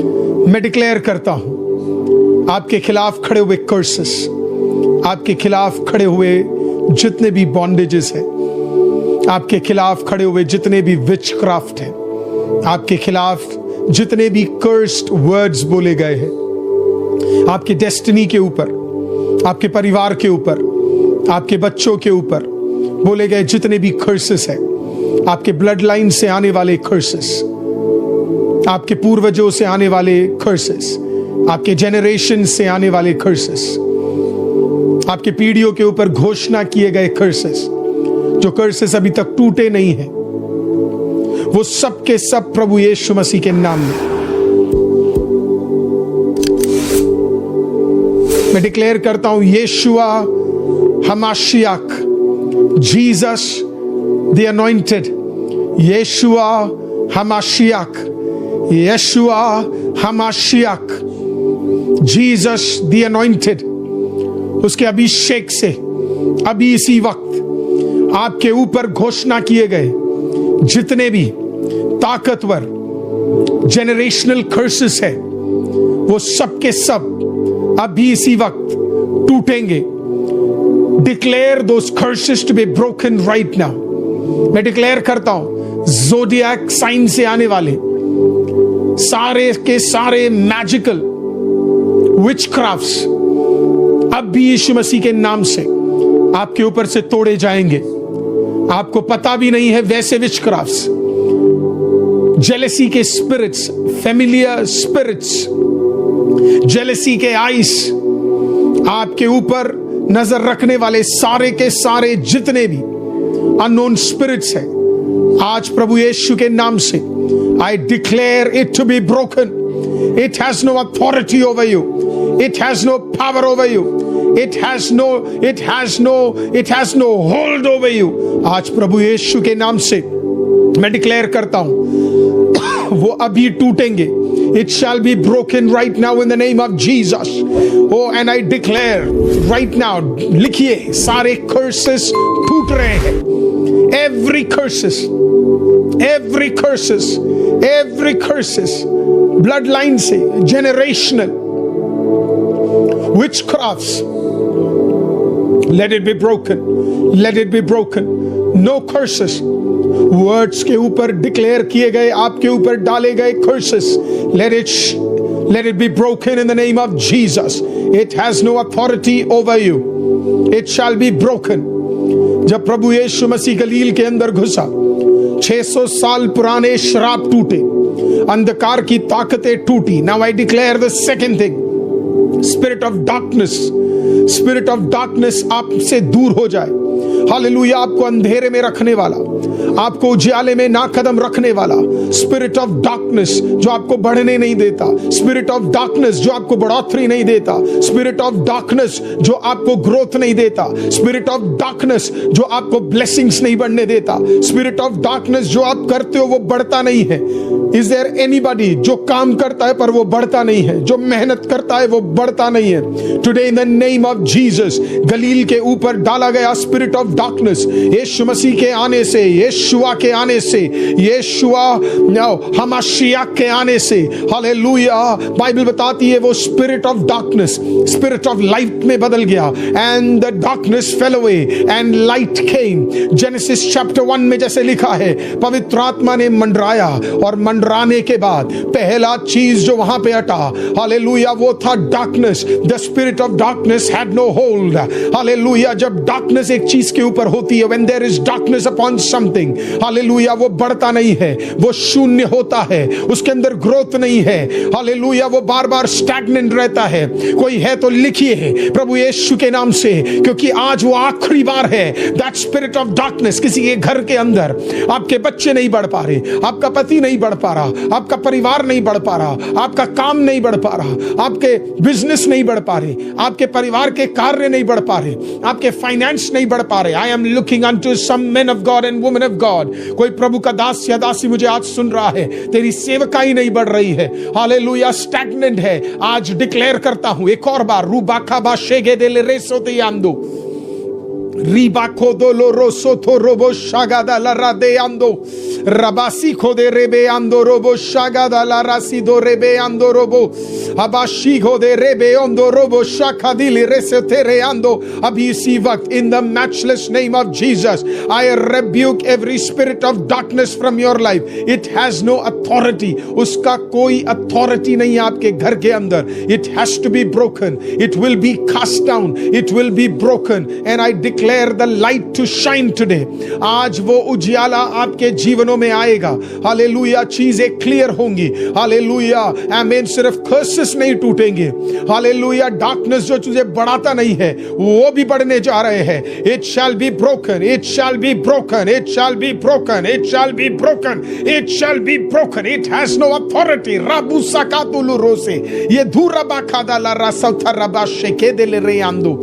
मैं डिक्लेयर करता हूं आपके खिलाफ खड़े हुए कर्सेस, आपके खिलाफ खड़े हुए जितने भी बॉन्डेजेस हैं, आपके खिलाफ खड़े हुए जितने भी विचक्राफ्ट हैं, आपके खिलाफ जितने भी कर्स्ड वर्ड्स बोले गए हैं, आपकी डेस्टिनी के ऊपर, आपके परिवार के ऊपर, आपके बच्चों के ऊपर बोले गए जितने भी कर्सेस हैं, आपके ब्लड लाइन से आने वाले कर्सेस, आपके पूर्वजों से आने वाले कर्सेस, आपके जेनरेशन से आने वाले कर्सेस, आपके पीढ़ियों के ऊपर घोषणा किए गए कर्सेस, जो कर्सेस अभी तक टूटे नहीं हैं, वो सब के सब प्रभु यीशु मसीह के नाम में मैं डिक्लेयर करता हूं, Yeshua Hamashiach, Jesus the anointed, Yeshua Hamashiach, Yeshua Hamashiach, Jesus the anointed, उसके अभिषेक से अभी इसी वक्त आपके ऊपर घोषणा किए गए जितने भी ताकतवर जेनरेशनल कर्सेस है, वो सब के सब अभी इसी वक्त टूटेंगे। Declare those curses to be broken right now. मैं डिक्लेयर करता हूं, ज़ोडिएक साइन से आने वाले सारे के सारे मैजिकल विचक्राफ्ट्स अब भी यीशु मसीह के नाम से आपके ऊपर से तोड़े जाएंगे। आपको पता भी नहीं है वैसे विचक्राफ्ट्स, जेलसी के स्पिरिट्स, फेमिलियर स्पिरिट्स, जेलसी के आइस, आपके ऊपर नजर रखने वाले सारे के सारे जितने भी अननोन स्पिरिट्स हैं, आज प्रभु यीशु के नाम से I declare it to be broken. It has no authority over you, it has no power over you, it has no hold over you। आज प्रभु यीशु के नाम से मैं डिक्लेयर करता हूं, वो अभी टूटेंगे। It shall be broken right now in the name of Jesus। Oh, and I declare right now, लिखिए, सारे curses टूट रहे हैं। Every curses, bloodline से, generational witchcrafts, let it be broken, let it be broken। No curses, words के ऊपर declare किए गए, आपके ऊपर डाले गए curses, let it be broken in the name of Jesus। It has no authority over you, it shall be broken। जब प्रभु यीशु मसीह गलील के अंदर घुसा, 600 साल पुराने श्राप टूटे, अंधकार की ताकतें टूटी। Now I declare the second thing, spirit of darkness आपसे दूर हो जाए। हालेलुया। आपको अंधेरे में रखने वाला, आपको उजियाले में ना कदम रखने वाला स्पिरिट ऑफ डार्कनेस जो आपको बढ़ने नहीं देता, स्पिरिट ऑफ डार्कनेस जो आपको बढ़ोतरी नहीं देता, स्पिरिट ऑफ डार्कनेस जो आपको ग्रोथ नहीं देता, स्पिरिट ऑफ डार्कनेस जो आपको ब्लेसिंग्स नहीं बढ़ने देता, स्पिरिट ऑफ डार्कनेस जो आप करते हो वो बढ़ता नहीं है। इज देयर एनीबॉडी जो काम करता है पर वो बढ़ता नहीं है, जो मेहनत करता है वो बढ़ता नहीं है? Today in the name of Jesus, गलील के ऊपर डाला गया स्पिरिट ऑफ डार्कनेस यीशु मसीह के आने से, यीशुआ के आने से, यीशुआ हमाशियाक के आने से, हालेलुया, बाइबल बताती है वो spirit of darkness spirit of light में बदल गया। And the darkness fail away and light came. Genesis chapter 1 में जैसे लिखा है, पवित्र आत्मा ने मंडराया और मंडराने के बाद पहला चीज जो वहां पे हटा, हालेलुया, वो था darkness. The spirit of darkness had no hold. Hallelujah. जब डार्कनेस एक चीज के ऊपर होती है, when there is darkness upon something, hallelujah, वो बढ़ता नहीं है, वो शून्य होता है, उसके अंदर ग्रोथ नहीं है। हालेलुया। वो बार बार स्टैग्नेंट रहता है। कोई है तो लिखिए प्रभु यीशु के नाम से, क्योंकि आज वो आखिरी बार है। दैट स्पिरिट ऑफ डार्कनेस किसी के घर के अंदर, आपके बच्चे नहीं बढ़ पा रहे, आपका पति नहीं बढ़ पा रहा, आपका परिवार नहीं बढ़ पा रहा, आपका काम नहीं बढ़ पा रहा, आपके बिजनेस नहीं बढ़ पा रहे, आपके परिवार के कार्य नहीं बढ़ पा रहे, आपके फाइनेंस नहीं बढ़ पा रहे। I am looking unto some men of God and women of God. कोई प्रभु का दास या दासी मुझे आज सुन रहा है, तेरी सेवकाई नहीं बढ़ रही है, हालेलुया, स्टैग्नेंट है। आज डिक्लेयर करता हूं एक और बार, रूबाका बा शेगे देले रेसोते यांदो, Riba kodolo rosoto robo shagada la rade ando rabasi kode rebe ando robo shagada la rasido rebe ando robo abashi kode rebe ando robo shakadili resetere ando abisi vakt. In the matchless name of Jesus, I rebuke every spirit of darkness from your life. It has no authority. उसका कोई authority नहीं है आपके घर के अंदर. It has to be broken. It will be cast down. It will be broken. And I declare the light to shine today. आज वो उजियाला आपके जीवनों में आएगा. हालेलुया. चीजें क्लियर होंगी. हालेलुया. आमीन. सिर्फ कर्सेस नहीं टूटेंगे. हालेलुया. डार्कनेस जो तुझे बढ़ाता नहीं है वो भी बढ़ने जा रहे हैं. It shall be broken. It shall be broken. It shall be broken. It shall be broken. It shall be broken. It has no authority. Rabu sakatulu rose. ये धूरबा खादाला रासौथा रबा शेके देले रेयांदो.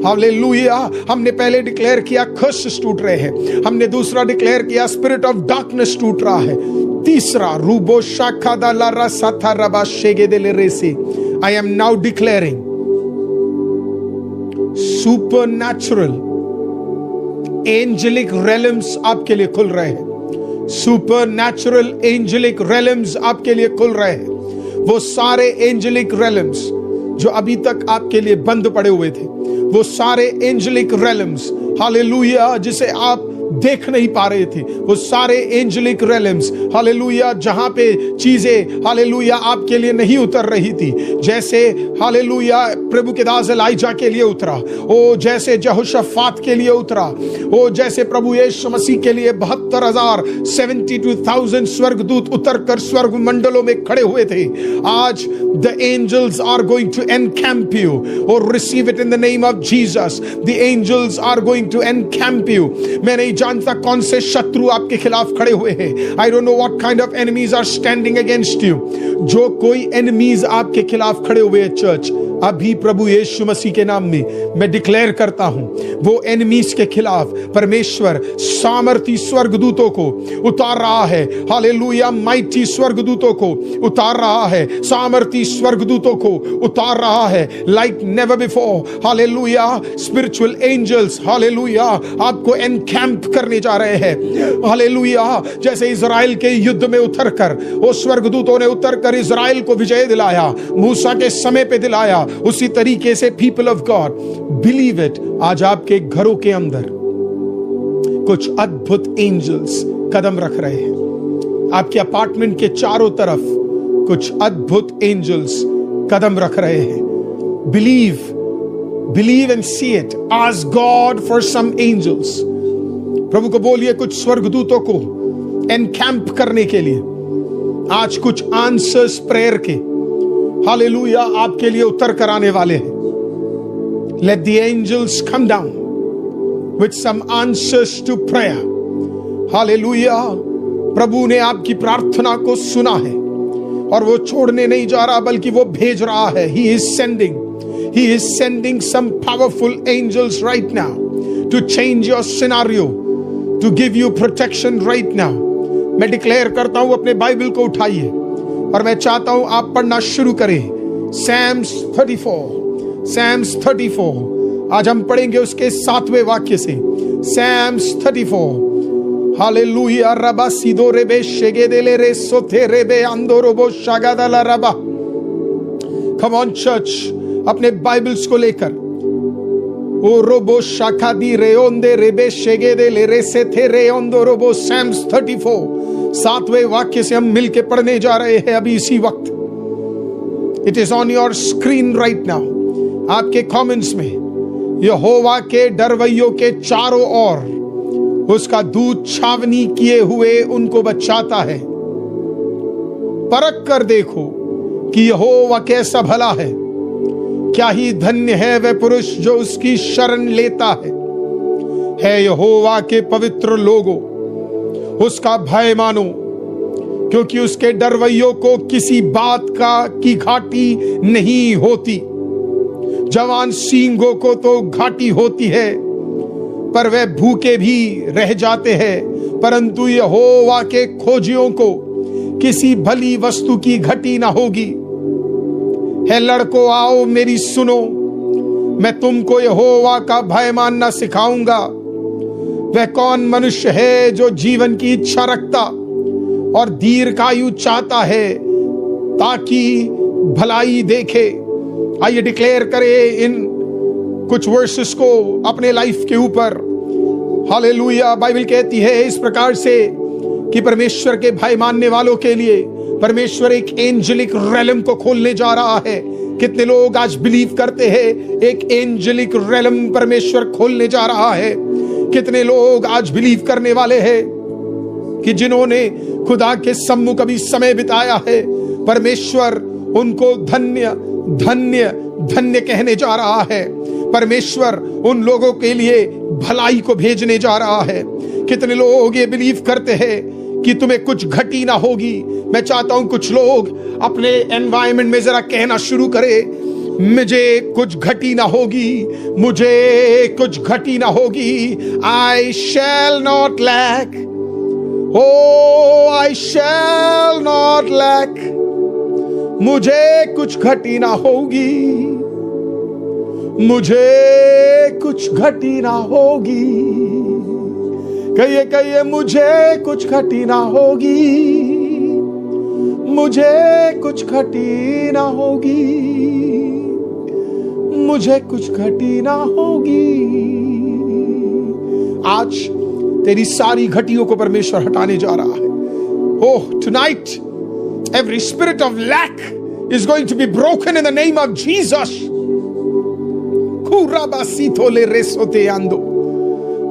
हालेलुया. हमने पहले डिक्लेयर किया कर्सेस टूट रहे हैं. हमने दूसरा डिक्लेयर किया स्पिरिट ऑफ डार्कनेस टूट रहा है. तीसरा रूबो शाखादा ला रासाथा रबा शेगे देले रेसे. I am now declaring supernatural angelic realms आपके लिए खुल रहे हैं. supernatural angelic realms आपके लिए खुल रहे हैं. वो सारे angelic realms जो अभी तक आपके लिए बंद पड़े हुए थे, वो सारे एंजेलिक रेलम्स, हालेलुया, जिसे आप देख नहीं पा रहे थे, वो सारे एंजेलिक रेलम्स, हालेलुया, जहां पे चीजें हालेलुया आपके लिए नहीं उतर रही थी, जैसे हालेलुया प्रभु के दास एलाइजा के लिए उतरा, ओ जैसे यहोशाफात के लिए उतरा, ओ जैसे प्रभु यीशु मसीह के लिए 72,000 72,000 स्वर्गदूत उतरकर स्वर्ग मंडलों में खड़े हुए थे. आज the angels are going to encamp you. Oh, receive it in the name of Jesus. The angels are going to encamp you. मैं नहीं जानता कौन से शत्रु आपके खिलाफ खड़े हुए हैं. I don't know what kind of enemies are standing against you. जो कोई enemies आपके खिलाफ खड़े हुए हैं चर्च, अभी प्रभु यीशु मसीह के नाम में मैं डिक्लेयर करता हूं, वो एनिमीज के खिलाफ परमेश्वर सामर्थी स्वर्गदूतों को उतार रहा है. हालेलुया. माइटी स्वर्गदूतों को उतार रहा है. सामर्थी स्वर्गदूतों को उतार रहा है. Like never before. Hallelujah. Spiritual angels, hallelujah, आपको एनकैंप करने जा रहे हैं. हालेलुया. जैसे इजराइल के युद्ध में उतरकर वो स्वर्गदूतों ने उतरकर इजराइल को विजय दिलाया, मूसा के समय पे दिलाया, उसी तरीके से people of God believe it, आज आपके घरों के अंदर कुछ अद्भुत एंजल्स कदम रख रहे हैं. आपके अपार्टमेंट के चारों तरफ कुछ अद्भुत एंजल्स कदम रख रहे हैं. Believe and see it. Ask God for some angels. प्रभु को बोलिए कुछ स्वर्गदूतों को एनकैंप करने के लिए. आज कुछ आंसर्स प्रेयर के, हालेलुया, आपके लिए उतर कर आने वाले हैं. Let the angels come down with some answers to prayer. Hallelujah. प्रभु ने आपकी प्रार्थना को सुना है और वो छोड़ने नहीं जा रहा, बल्कि वो भेज रहा है. He is sending some powerful angels right now to change your scenario, to give you protection right now. मैं डिक्लेयर करता हूं, अपने बाइबल को उठाइए और मैं चाहता हूं आप पढ़ना शुरू करें. Psalms 34. आज हम पढ़ेंगे उसके 7वें वाक्य से. Psalms 34. हालेलुया. रबा सिदो रेबे शेगेदेले रे सोथे रेबे अंदोरोबो शागादाला रबा. कम ऑन चर्च, अपने बाइबल्स को लेकर. ओ रोबो शाखादी रेओंदे रेबे शेगेदेले रे सेथे रेओंदोरोबो. Psalms 34 7वें वाक्य से हम मिलके पढ़ने जा रहे हैं अभी इसी वक्त. It is on your screen right now. आपके कमेंट्स में, यहोवा के डरवैयों के चारों ओर उसका दूत छावनी किए हुए उनको बचाता है. परख कर देखो कि यहोवा कैसा भला है. क्या ही धन्य है वह पुरुष जो उसकी शरण लेता है यहोवा के पवित्र लोगों, उसका भय मानो, क्योंकि उसके डरवैयों को किसी बात की घाटी नहीं होती. जवान सींगों को तो घाटी होती है, पर वे भूखे भी रह जाते हैं, परंतु यहोवा के खोजियों को किसी भली वस्तु की घटी ना होगी. है लड़कों, आओ मेरी सुनो, मैं तुमको यहोवा का भय मानना सिखाऊंगा। वह कौन मनुष्य है जो जीवन की इच्छा रखता और दीर्घायु चाहता है ताकि भलाई देखे। आइए डिक्लेयर करें इन कुछ वर्सेस को अपने लाइफ के ऊपर। हालेलुया। बाइबल कहती है इस प्रकार से कि परमेश्वर के भय मानने वालों के लिए परमेश्वर एक एंजेलिक रेलम को खोलने जा रहा है। कितने लोग आज बिलीव करते हैं एक एंजेलिक रेलम परमेश्वर खोलने जा रहा है? कितने लोग आज बिलीव करने वाले हैं कि जिन्होंने खुदा के सम्मुख अभी समय बिताया है, परमेश्वर उनको धन्य धन्य धन्य कहने जा रहा है। परमेश्वर उन लोगों के लिए भलाई को भेजने जा रहा है। कितने लोग ये बिलीव करते हैं कि तुम्हें कुछ घटी ना होगी? मैं चाहता हूं कुछ लोग अपने एनवायरनमेंट में जरा कहना शुरू करें, मुझे कुछ घटी ना होगी, मुझे कुछ घटी ना होगी। I shall not lack, O I shall not lack, मुझे कुछ घटी ना होगी, मुझे कुछ घटी ना होगी। कहिए कहिए, मुझे कुछ घटी ना होगी, मुझे कुछ घटी ना होगी, मुझे कुछ घटी ना होगी। आज तेरी सारी घटियों को परमेश्वर हटाने जा रहा है। ओह, tonight every spirit of lack is going to be broken in the name of Jesus.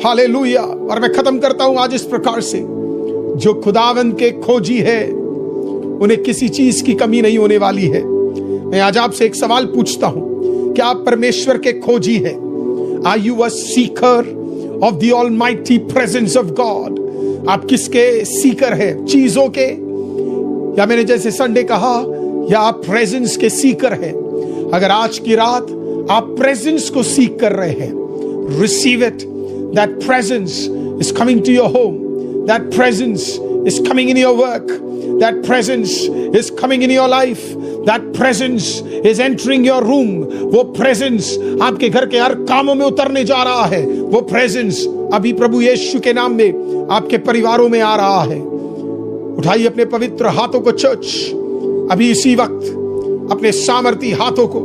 Hallelujah. और मैं खत्म करता हूं आज इस प्रकार से, जो खुदावंद के खोजी है उन्हें किसी चीज की कमी नहीं होने वाली है। मैं आज आपसे एक सवाल पूछता हूं, क्या आप परमेश्वर के खोजी है? Are you a seeker of the almighty presence of God? आप किसके सीकर है? चीजों के, या मैंने जैसे संडे कहा, या आप प्रेजेंस के सीकर है? अगर आज की रात आप प्रेजेंस को सीख कर रहे हैं, receive it. That presence is coming to your home, that presence is coming in your work, that presence is coming in your life, that presence is entering your room. वो प्रेजेंस आपके घर के हर कामों में उतरने जा रहा है। वो प्रेजेंस अभी प्रभु यीशु के नाम में आपके परिवारों में आ रहा है। उठाइए अपने पवित्र हाथों को चर्च, अभी इसी वक्त अपने सामर्थी हाथों को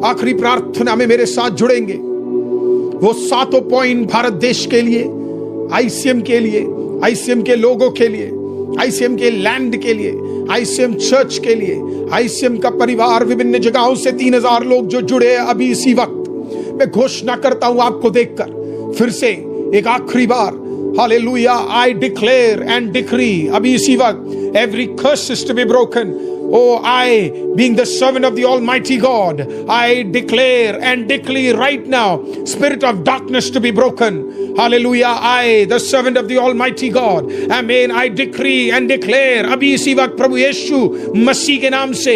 आखिरी प्रार्थना में मेरे साथ जुड़ेंगे। वो 7 पॉइंट भारत देश के लिए, आईसीएम के लिए, आईसीएम के लोगों के लिए, आईसीएम के लैंड के लिए, आईसीएम चर्च के लिए, आईसीएम का परिवार, विभिन्न जगहों से 3000 लोग जो जुड़े हैं अभी इसी वक्त। मैं घोषणा करता हूं आपको देखकर फिर से एक आखिरी बार, Hallelujah, I declare and decree अभी इसी वक्त, every curse is to be broken. Oh, I, being the servant of the Almighty God, I declare and decree right now, spirit of darkness to be broken. Hallelujah, I, the servant of the Almighty God, Amen, I decree and declare अभी इसी वक्त प्रभु यीशु मसीह के नाम से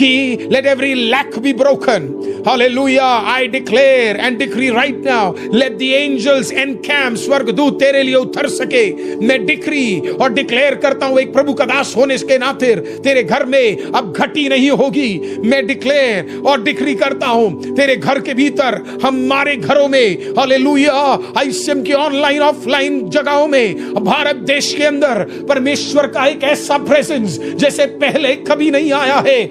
कि let every lack be broken. Hallelujah, I declare and decree right now, let the angels encamp, स्वर्गदूत तेरे लिए उतर सके। मैं डिक्री और डिक्लेयर करता हूं, एक प्रभु का दास होने के नाते तेरे घर में अब घटी नहीं होगी। मैं डिक्लेयर और डिक्री करता हूं, तेरे घर के भीतर, हमारे घरों में, हालेलुया, आईसीएम की ऑनलाइन ऑफलाइन जगहों में, भारत देश के अंदर परमेश्वर का एक ऐसा प्रेजेंस जैसे पहले कभी नहीं आया है।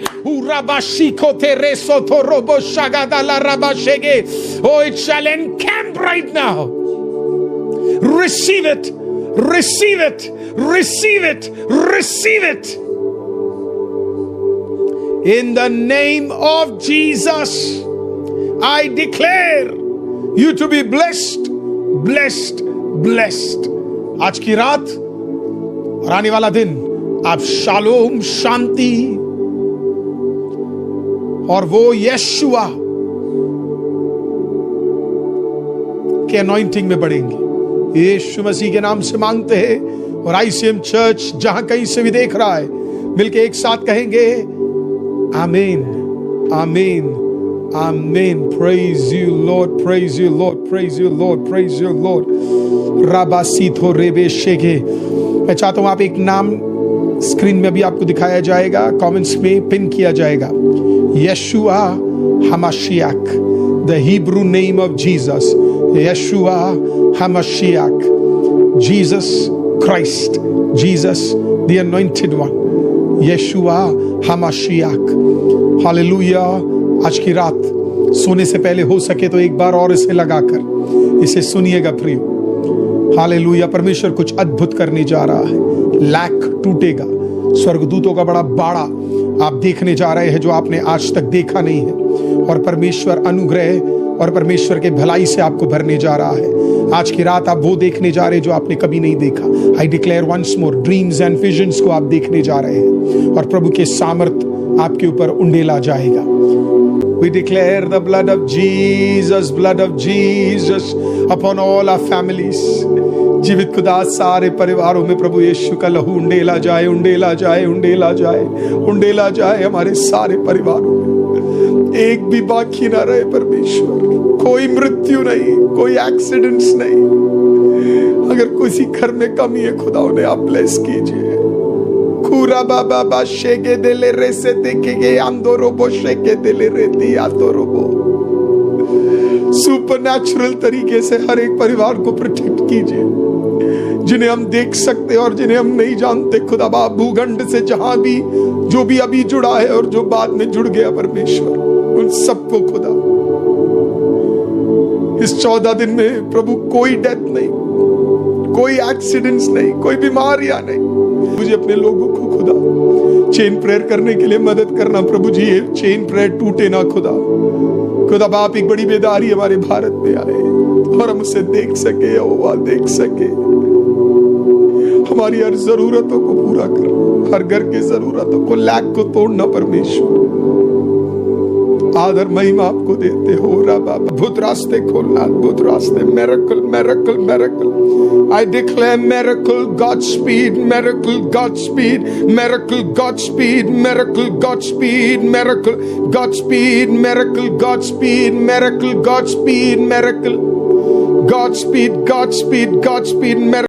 Oh, it shall encamp right now. Receive it, receive it, receive it, receive it. In the name of Jesus, I declare you to be blessed, blessed, blessed. आज की रात और आने वाला दिन आप शालोम, शांति और वो यशुआ के अनॉइंटिंग में बढ़ेंगे। यीशु मसीह के नाम से मांगते हैं। और आईसीएम चर्च जहां कहीं से भी देख रहा है, मिलके एक साथ कहेंगे, आमीन, आमीन, आमीन। Praise you Lord, praise you Lord, praise you Lord, praise you Lord. राबासीथो रेबे शेगे। मैं चाहता हूं आप एक नाम स्क्रीन में भी आपको दिखाया जाएगा, कमेंट्स में पिन किया जाएगा, यशुआ हमाशियाक, the Hebrew name of Jesus, Yeshua HaMashiach, Jesus Christ, Jesus the anointed one, Yeshua HaMashiach. Hallelujah. आज की रात सोने से पहले हो सके तो एक बार और इसे लगाकर इसे सुनिएगा प्रियो। हालेलुया। परमेश्वर कुछ अद्भुत करने जा रहा है। लैक टूटेगा, स्वर्गदूतों का बड़ा बाड़ा आप देखने जा रहे हैं जो आपने आज तक देखा नहीं है, और परमेश्वर अनुग्रह और परमेश्वर के भलाई से आपको भरने जा रहा है। आज की रात आप वो देखने जा रहे हैं जो आपने कभी नहीं देखा। I declare once more, dreams and visions को आप देखने जा रहे हैं और प्रभु के सामर्थ आपके ऊपर उंडेला जाएगा। We declare the blood of Jesus upon all our families. जीवित खुदा सारे परिवारों में प्रभु यीशु का लहू उंडेला जाए, उंडेला जाए, उंडेला जाए, उंडेला जाए हमारे सारे परिवारों में। एक भी बाकी ना रहे परमेश्वर। कोई मृत्यु नहीं, कोई एक्सीडेंट्स नहीं। अगर किसी घर में कमी है खुदा उन्हें आप ब्लेस कीजिए। खूरा बाबा बा शेके देले रे से देखेगे आंदोरोबो शेके देले रे दी आंदोरोबो। सुपरनैचुरल तरीके से हर एक परिवार को प्रोटेक्ट कीजिए, जिन्हें हम देख सकते और जिन्हें हम नहीं जानते। खुदा बाप भूखंड से जहां भी जो भी अभी जुड़ा है और जो बाद में जुड़ गया परमेश्वर, उन सबको खुदा इस 14 दिन में प्रभु कोई डेथ नहीं, कोई एक्सीडेंट्स नहीं, कोई बीमारियां नहीं। मुझे अपने लोगों को खुदा चेन प्रेयर करने के लिए मदद करना प्रभु जी। ये चेन प्रेयर टूटे ना खुदा। खुदा बाप एक बड़ी बेदारी हमारे भारत में आए और हम उसे देख सके, यहोवा देख सके। हमारी हर जरूरतों को पूरा करना, हर घर की जरूरतों को, लैक को तोड़ना परमेश्वर। आदर महिमा आपको देते हो बाबा। अद्भुत रास्ते खोलना, अद्भुत रास्ते। Miracle, miracle, miracle. I declare miracle, God speed, miracle, God speed, miracle, God speed, miracle, God speed, miracle, God speed, miracle, God speed, miracle, God speed, miracle, God speed, God speed, God speed,